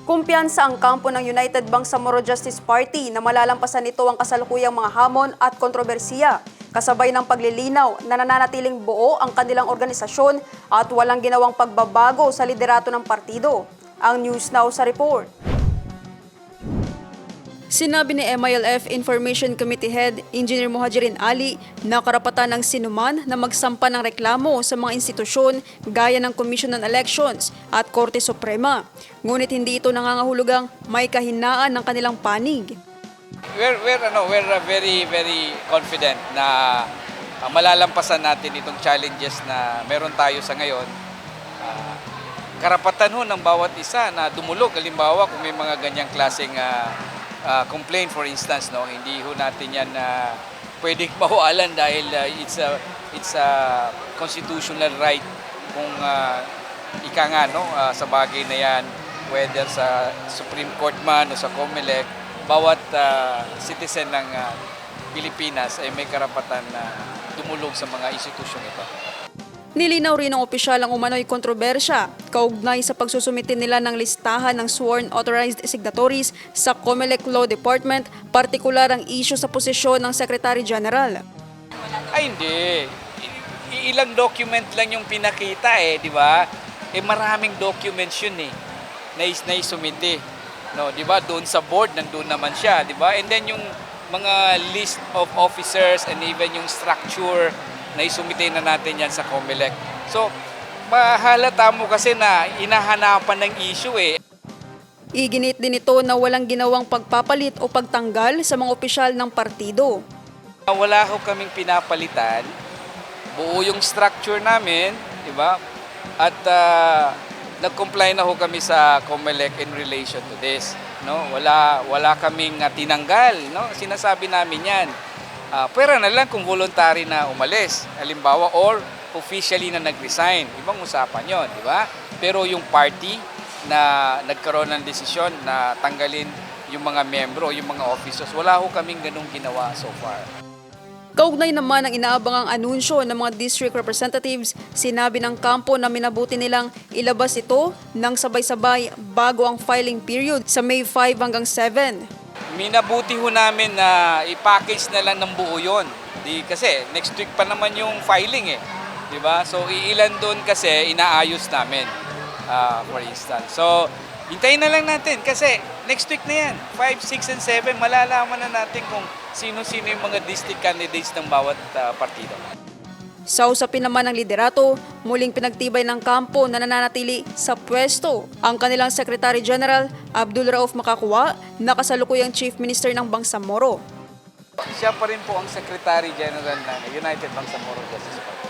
Kumpiyansa ang kampo ng United Bangsamoro Justice Party na malalampasan nito ang kasalukuyang mga hamon at kontrobersiya, kasabay ng paglilinaw na nananatiling buo ang kanilang organisasyon at walang ginawang pagbabago sa liderato ng partido. Ang News Now sa report. Sinabi ni MILF Information Committee Head Engineer Muhajirin Ali na karapatan ng sinuman na magsampa ng reklamo sa mga institusyon gaya ng Commission on Elections at Korte Suprema. Ngunit hindi ito nangangahulugang may kahinaan ng kanilang panig. We're very confident na malalampasan natin itong challenges na meron tayo sa ngayon. Karapatan ho ng bawat isa na dumulog. Halimbawa kung may mga ganyang klaseng complaint, for instance, no, hindi ho natin yan pwedeng mahualan dahil it's a constitutional right kung ika nga, no, sa bagay na yan, whether sa Supreme Court man o sa COMELEC, bawat citizen ng Pilipinas ay may karapatan na dumulog sa mga institusyong ito. Nilinaw rin ng opisyal ang umano'y kontrobersya kaugnay sa pagsusumite nila ng listahan ng sworn authorized signatories sa COMELEC Law Department, partikular ang isyu sa posisyon ng Secretary General. Ay hindi. Ilang document lang yung pinakita di ba? Maraming documents yun na isumite. No, di ba? Doon sa board nandoon naman siya, di ba? And then yung mga list of officers and even yung structure na isumite na natin yan sa COMELEC. So, mahalata mo kasi na inahanapan ng issue Iginit din ito na walang ginawang pagpapalit o pagtanggal sa mga opisyal ng partido. Wala ho kaming pinapalitan. Buo yung structure namin, di ba? At nag-comply na ho kami sa COMELEC in relation to this. No? Wala kaming tinanggal, no? Sinasabi namin yan. Pwera na lang kung voluntary na umalis, halimbawa, or officially na nag-resign. Ibang usapan yon, di ba? Pero yung party na nagkaroon ng desisyon na tanggalin yung mga membro, yung mga officers, wala ho kaming ganung ginawa so far. Kaugnay naman ang inaabangang anunsyo ng mga district representatives, sinabi ng kampo na minabuti nilang ilabas ito ng sabay-sabay bago ang filing period sa May 5 hanggang 7. Minabuti ho namin na i-package na lang ng buo yun. Kasi next week pa naman yung filing di ba? So iilan doon kasi inaayos namin, for instance. So hintayin na lang natin kasi next week na yan. 5, 6, and 7, malalaman na natin kung sino-sino yung mga district candidates ng bawat partido. Sa usapin naman ng liderato, muling pinagtibay ng kampo na nananatili sa pwesto ang kanilang Secretary General Abdul Rauf Makakuwa na kasalukuyang Chief Minister ng Bangsamoro. Siya pa rin po ang Secretary General ng United Bangsamoro Justice Party.